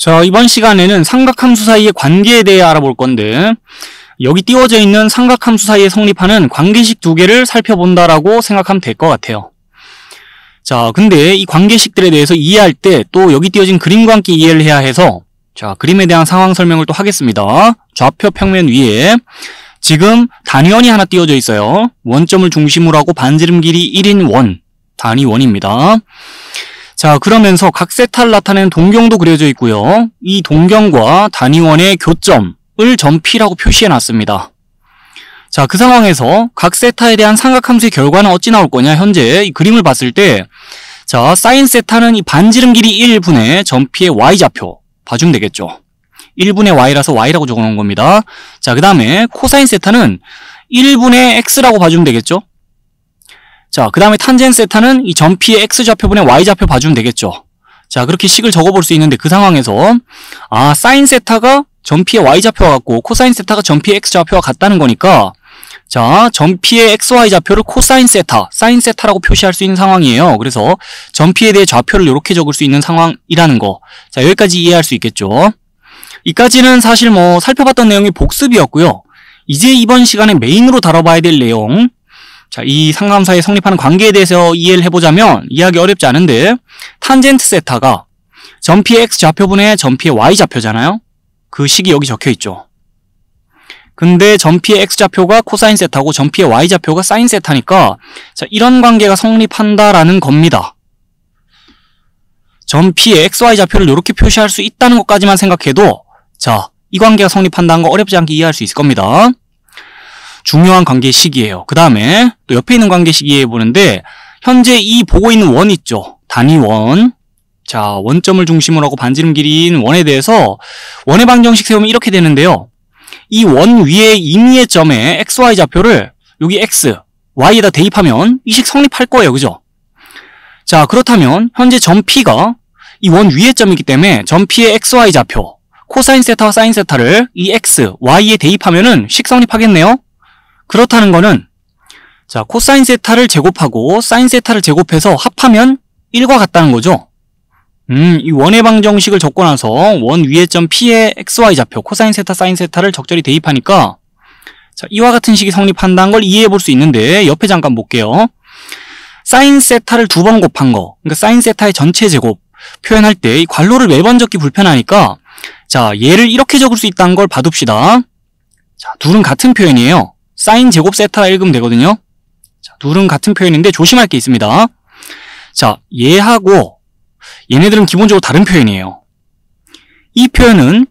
자, 이번 시간에는 삼각함수 사이의 관계에 대해 알아볼 건데, 여기 띄워져 있는 삼각함수 사이에 성립하는 관계식 두 개를 살펴본다라고 생각하면 될 것 같아요. 자, 근데 이 관계식들에 대해서 이해할 때 또 여기 띄워진 그림과 함께 이해를 해야 해서, 자, 그림에 대한 상황 설명을 또 하겠습니다. 좌표 평면 위에 지금 단위원이 하나 띄워져 있어요. 원점을 중심으로 하고 반지름 길이 1인 원, 단위원입니다. 자, 그러면서 각 세타를 나타내는 동경도 그려져 있고요. 이 동경과 단위원의 교점을 점 P라고 표시해 놨습니다. 자, 그 상황에서 각 세타에 대한 삼각함수의 결과는 어찌 나올 거냐? 현재 이 그림을 봤을 때, 자, 사인 세타는 이 반지름 길이 1분의 점 P의 Y좌표 봐주면 되겠죠. 1분의 Y라서 Y라고 적어놓은 겁니다. 자, 그 다음에 코사인 세타는 1분의 X라고 봐주면 되겠죠. 자, 그 다음에 탄젠 세타는 이 점 P의 X좌표분의 Y좌표 봐주면 되겠죠. 자, 그렇게 식을 적어볼 수 있는데 그 상황에서 사인 세타가 점 P의 Y좌표와 같고 코사인 세타가 점 P의 X좌표와 같다는 거니까 자, 점 P의 XY좌표를 코사인 세타, 사인 세타라고 표시할 수 있는 상황이에요. 그래서 점 P에 대해 좌표를 이렇게 적을 수 있는 상황이라는 거. 자, 여기까지 이해할 수 있겠죠. 이까지는 사실 살펴봤던 내용이 복습이었고요. 이제 이번 시간에 메인으로 다뤄봐야 될 내용, 자, 이 삼각함수 사이에 성립하는 관계에 대해서 이해를 해보자면 이해하기 어렵지 않은데 탄젠트 세타가 점 P의 X좌표분의 점 P의 Y좌표잖아요. 그 식이 여기 적혀있죠. 근데 점 P의 X좌표가 코사인 세타고 점 P의 Y좌표가 사인 세타니까 자, 이런 관계가 성립한다라는 겁니다. 점 P의 XY좌표를 이렇게 표시할 수 있다는 것까지만 생각해도 자, 이 관계가 성립한다는 거 어렵지 않게 이해할 수 있을 겁니다. 중요한 관계식이에요. 그 다음에 또 옆에 있는 관계식 이해해보는데 현재 이 보고 있는 원 있죠. 단위원. 자, 원점을 중심으로 하고 반지름 길이인 원에 대해서 원의 방정식 세우면 이렇게 되는데요. 이 원 위에 임의의 점에 XY 좌표를 여기 X, Y에다 대입하면 이 식 성립할 거예요. 그죠? 자, 그렇다면 현재 점 P가 이 원 위의 점이기 때문에 점 P의 XY 좌표, 코사인 세타와 사인 세타를 이 X, Y에 대입하면은 식 성립하겠네요. 그렇다는 거는 자, 코사인 세타를 제곱하고 사인 세타를 제곱해서 합하면 1과 같다는 거죠. 이 원의 방정식을 적고 나서 원 위의 점 P의 XY 좌표, 코사인 세타, 사인 세타를 적절히 대입하니까 자, 이와 같은 식이 성립한다는 걸 이해해 볼 수 있는데 옆에 잠깐 볼게요. 사인 세타를 두 번 곱한 거, 그러니까 사인 세타의 전체 제곱 표현할 때 이 괄호를 매번 적기 불편하니까 자, 얘를 이렇게 적을 수 있다는 걸 봐둡시다. 자, 둘은 같은 표현이에요. 사인 제곱 세타 읽으면 되거든요. 자, 둘은 같은 표현인데 조심할 게 있습니다. 자, 얘하고 얘네들은 기본적으로 다른 표현이에요. 이 표현은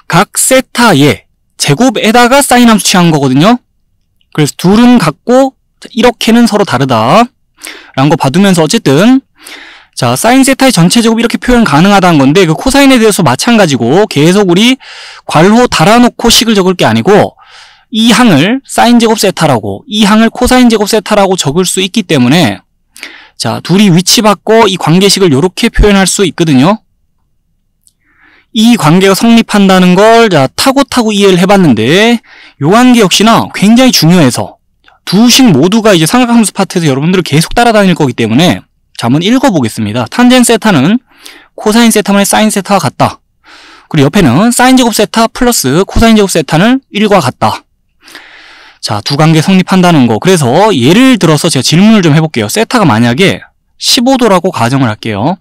각 세타의 제곱에다가 사인 함수 취한 거거든요. 그래서 둘은 같고 이렇게는 서로 다르다 라는 거 봐두면서 어쨌든 자, 사인 세타의 전체 제곱 이렇게 표현 가능하다는 건데 그 코사인에 대해서 마찬가지고 계속 우리 괄호 달아놓고 식을 적을 게 아니고 이 항을 사인 제곱 세타라고 이 항을 코사인 제곱 세타라고 적을 수 있기 때문에 자, 둘이 위치 바꿔 이 관계식을 이렇게 표현할 수 있거든요. 이 관계가 성립한다는 걸 자, 타고 이해를 해봤는데 이 관계 역시나 굉장히 중요해서 두 식 모두가 이제 삼각함수 파트에서 여러분들을 계속 따라다닐 거기 때문에 자, 한번 읽어보겠습니다. 탄젠 세타는 코사인 세타분의 사인 세타와 같다. 그리고 옆에는 사인 제곱 세타 플러스 코사인 제곱 세타는 1과 같다. 자, 두 관계 성립한다는 거. 그래서 예를 들어서 제가 질문을 좀 해볼게요. 세타가 만약에 15도라고 가정을 할게요.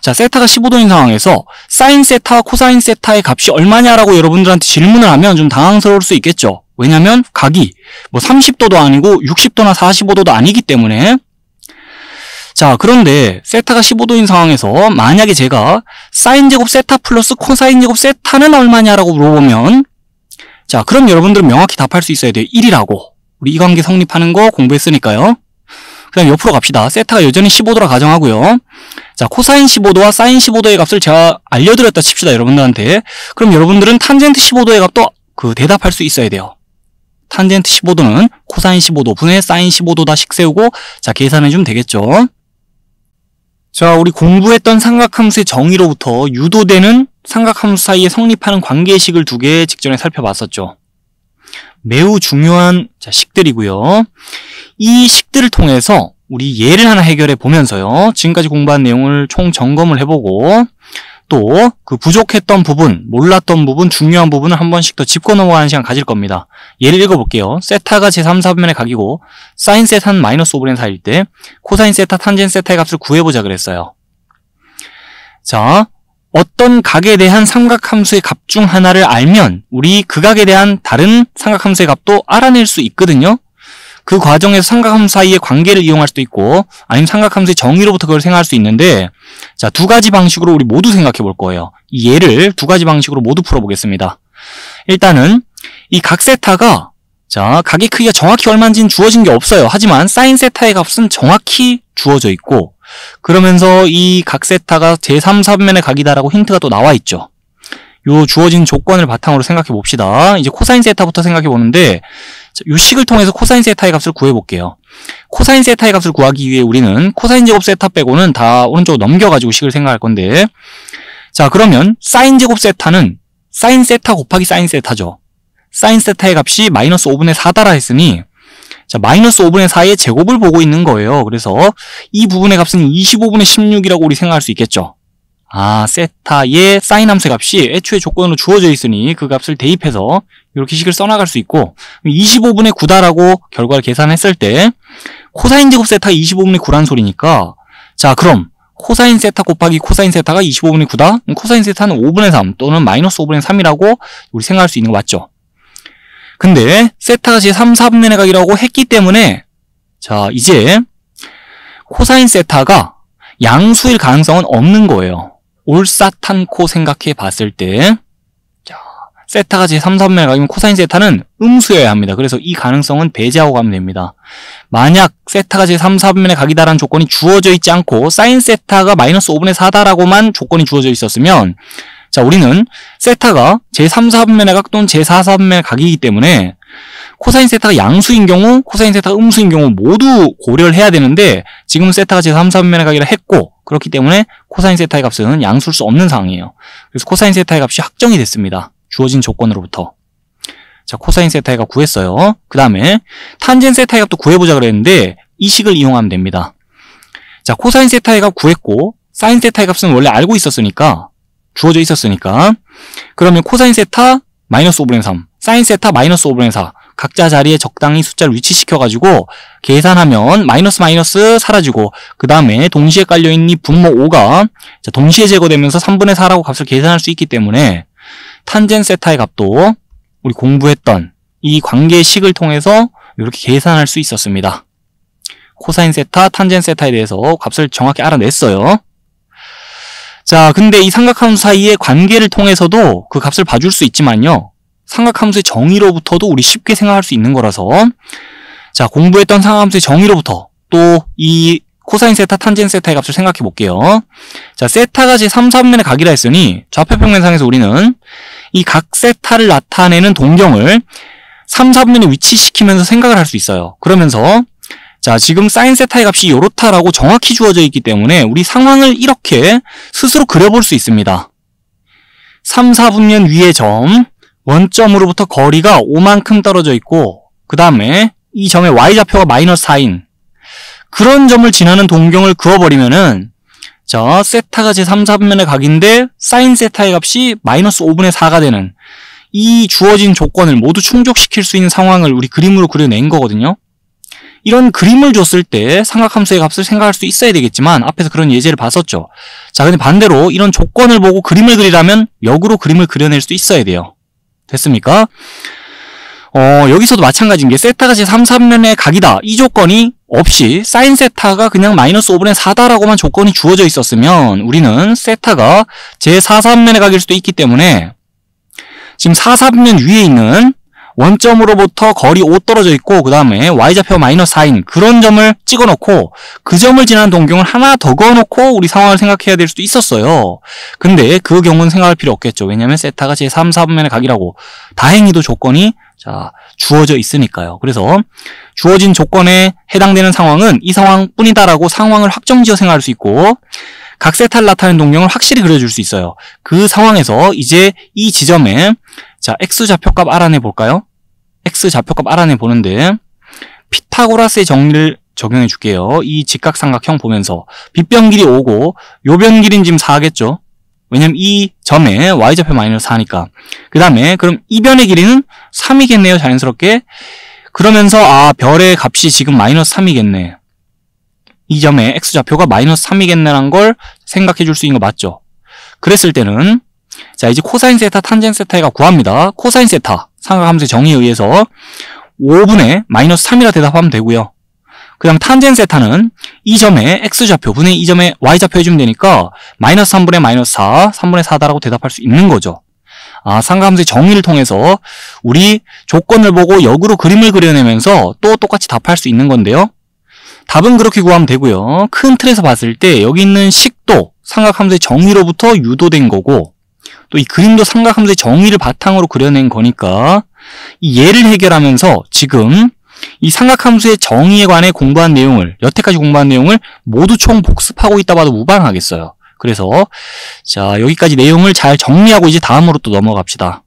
자, 세타가 15도인 상황에서 사인 세타와 코사인 세타의 값이 얼마냐라고 여러분들한테 질문을 하면 좀 당황스러울 수 있겠죠. 왜냐면 각이 30도도 아니고 60도나 45도도 아니기 때문에. 자, 그런데 세타가 15도인 상황에서 만약에 제가 사인 제곱 세타 플러스 코사인 제곱 세타는 얼마냐라고 물어보면 자, 그럼 여러분들은 명확히 답할 수 있어야 돼요. 1이라고. 우리 이 관계 성립하는 거 공부했으니까요. 그 다음 옆으로 갑시다. 세타가 여전히 15도라 가정하고요. 자, 코사인 15도와 사인 15도의 값을 제가 알려드렸다 칩시다, 여러분들한테. 그럼 여러분들은 탄젠트 15도의 값도 대답할 수 있어야 돼요. 탄젠트 15도는 코사인 15도 분의 사인 15도다 식 세우고 자, 계산해주면 되겠죠. 자, 우리 공부했던 삼각함수의 정의로부터 유도되는 삼각함수 사이에 성립하는 관계식을 두 개 직전에 살펴봤었죠. 매우 중요한 식들이고요. 이 식들을 통해서 우리 예를 하나 해결해 보면서요. 지금까지 공부한 내용을 총 점검을 해보고 또 그 부족했던 부분, 몰랐던 부분, 중요한 부분을 한 번씩 더 짚고 넘어가는 시간 가질 겁니다. 예를 읽어볼게요. 세타가 제3, 4분면의 각이고 사인 세타는 마이너스 5분의 4일 때 코사인 세타, 탄젠 세타의 값을 구해보자 그랬어요. 자, 어떤 각에 대한 삼각함수의 값 중 하나를 알면 우리 그 각에 대한 다른 삼각함수의 값도 알아낼 수 있거든요. 그 과정에서 삼각함수 사이의 관계를 이용할 수도 있고 아니면 삼각함수의 정의로부터 그걸 생각할 수 있는데 자, 두 가지 방식으로 우리 모두 생각해 볼 거예요. 이 예를 두 가지 방식으로 모두 풀어보겠습니다. 일단은 이 각 세타가 자, 각의 크기가 정확히 얼마인지는 주어진 게 없어요. 하지만 사인 세타의 값은 정확히 주어져 있고 그러면서 이 각 세타가 제3, 4분면의 각이다라고 힌트가 또 나와 있죠. 요 주어진 조건을 바탕으로 생각해 봅시다. 이제 코사인 세타부터 생각해 보는데 요 식을 통해서 코사인 세타의 값을 구해 볼게요. 코사인 세타의 값을 구하기 위해 우리는 코사인 제곱 세타 빼고는 다 오른쪽으로 넘겨가지고 식을 생각할 건데 자, 그러면 사인 제곱 세타는 사인 세타 곱하기 사인 세타죠. 사인 세타의 값이 마이너스 5분의 4다라 했으니 자, 마이너스 5분의 4의 제곱을 보고 있는 거예요. 그래서 이 부분의 값은 25분의 16이라고 우리 생각할 수 있겠죠. 아, 세타의 사인 함수의 값이 애초에 조건으로 주어져 있으니 그 값을 대입해서 이렇게 식을 써나갈 수 있고 25분의 9다라고 결과를 계산했을 때 코사인 제곱 세타가 25분의 9란 소리니까 자, 그럼 코사인 세타 곱하기 코사인 세타가 25분의 9다? 코사인 세타는 5분의 3 또는 마이너스 5분의 3이라고 우리 생각할 수 있는 거 맞죠? 근데 세타가 제3, 4분면의 각이라고 했기 때문에 자, 이제 코사인 세타가 양수일 가능성은 없는 거예요. 올사탄코 생각해 봤을 때 자, 세타가 제3, 4분면의 각이면 코사인 세타는 음수여야 합니다. 그래서 이 가능성은 배제하고 가면 됩니다. 만약 세타가 제3, 4분면의 각이다라는 조건이 주어져 있지 않고 사인 세타가 마이너스 5분의 4다라고만 조건이 주어져 있었으면 자, 우리는 세타가 제3, 4분면의 각 또는 제4, 4분면의 각이기 때문에 코사인 세타가 양수인 경우, 코사인 세타가 음수인 경우 모두 고려를 해야 되는데 지금 세타가 제3, 4분면의 각이라 했고 그렇기 때문에 코사인 세타의 값은 양수일 수 없는 상황이에요. 그래서 코사인 세타의 값이 확정이 됐습니다. 주어진 조건으로부터. 자, 코사인 세타의 값 구했어요. 그 다음에 탄젠 세타의 값도 구해보자 그랬는데 이 식을 이용하면 됩니다. 자, 코사인 세타의 값 구했고 사인 세타의 값은 원래 알고 있었으니까 주어져 있었으니까 그러면 코사인 세타 마이너스 5분의 3 사인 세타 마이너스 5분의 4 각자 자리에 적당히 숫자를 위치시켜가지고 계산하면 마이너스 마이너스 사라지고 그 다음에 동시에 깔려있는 이 분모 5가 동시에 제거되면서 3분의 4라고 값을 계산할 수 있기 때문에 탄젠 세타의 값도 우리 공부했던 이 관계식을 통해서 이렇게 계산할 수 있었습니다. 코사인 세타, 탄젠 세타에 대해서 값을 정확히 알아냈어요. 자, 근데 이 삼각함수 사이의 관계를 통해서도 그 값을 봐줄 수 있지만요. 삼각함수의 정의로부터도 우리 쉽게 생각할 수 있는 거라서 자, 공부했던 삼각함수의 정의로부터 또 이 코사인 세타, 탄젠 세타의 값을 생각해 볼게요. 자, 세타가 제3, 4분면의 각이라 했으니 좌표평면상에서 우리는 이 각 세타를 나타내는 동경을 3, 4분면에 위치시키면서 생각을 할 수 있어요. 그러면서 자, 지금 사인 세타의 값이 요렇다라고 정확히 주어져 있기 때문에 우리 상황을 이렇게 스스로 그려볼 수 있습니다. 3, 4분면 위의 점 원점으로부터 거리가 5만큼 떨어져 있고 그 다음에 이 점의 y좌표가 마이너스 4인 그런 점을 지나는 동경을 그어버리면은 자, 세타가 제3, 4분면의 각인데 사인 세타의 값이 마이너스 5분의 4가 되는 이 주어진 조건을 모두 충족시킬 수 있는 상황을 우리 그림으로 그려낸 거거든요. 이런 그림을 줬을 때 삼각함수의 값을 생각할 수 있어야 되겠지만 앞에서 그런 예제를 봤었죠. 자, 근데 반대로 이런 조건을 보고 그림을 그리려면 역으로 그림을 그려낼 수 있어야 돼요. 됐습니까? 여기서도 마찬가지인 게 세타가 제3, 4분면의 각이다. 이 조건이 없이 사인 세타가 그냥 마이너스 5분의 4다라고만 조건이 주어져 있었으면 우리는 세타가 제4, 4분면의 각일 수도 있기 때문에 지금 4, 4분면 위에 있는 원점으로부터 거리 5 떨어져 있고 그 다음에 y좌표 마이너스 4인 그런 점을 찍어놓고 그 점을 지나는 동경을 하나 더 그어놓고 우리 상황을 생각해야 될 수도 있었어요. 근데 그 경우는 생각할 필요 없겠죠. 왜냐하면 세타가 제3, 4분면의 각이라고 다행히도 조건이 자 주어져 있으니까요. 그래서 주어진 조건에 해당되는 상황은 이 상황뿐이다라고 상황을 확정지어 생각할 수 있고 각 세타를 나타내는 동경을 확실히 그려줄 수 있어요. 그 상황에서 이제 이 지점에 자, x좌표값 알아내 볼까요? x좌표값 알아내 보는데 피타고라스의 정리를 적용해 줄게요. 이 직각삼각형 보면서 빗변 길이 5고 요 변 길이는 지금 4겠죠? 왜냐면 이 점에 y좌표 마이너스 4니까. 그 다음에 그럼 이 변의 길이는 3이겠네요. 자연스럽게. 그러면서 별의 값이 지금 마이너스 3이겠네. 이 점의 x좌표가 마이너스 3이겠네라는 걸 생각해 줄 수 있는 거 맞죠? 그랬을 때는 자 이제 코사인 세타, 탄젠 세타가 구합니다. 코사인 세타 삼각함수의 정의에 의해서 5분의 마이너스 3이라 대답하면 되고요. 그 다음 탄젠 세타는 이 점의 x좌표 분의 이 점의 y좌표 해주면 되니까 마이너스 3분의 마이너스 4, 3분의 4다라고 대답할 수 있는 거죠. 삼각함수의 정의를 통해서 우리 조건을 보고 역으로 그림을 그려내면서 또 똑같이 답할 수 있는 건데요. 답은 그렇게 구하면 되고요. 큰 틀에서 봤을 때 여기 있는 식도 삼각함수의 정의로부터 유도된 거고 또 이 그림도 삼각함수의 정의를 바탕으로 그려낸 거니까 이 예를 해결하면서 지금 이 삼각함수의 정의에 관해 공부한 내용을 여태까지 공부한 내용을 모두 총 복습하고 있다 봐도 무방하겠어요. 그래서 자 여기까지 내용을 잘 정리하고 이제 다음으로 또 넘어갑시다.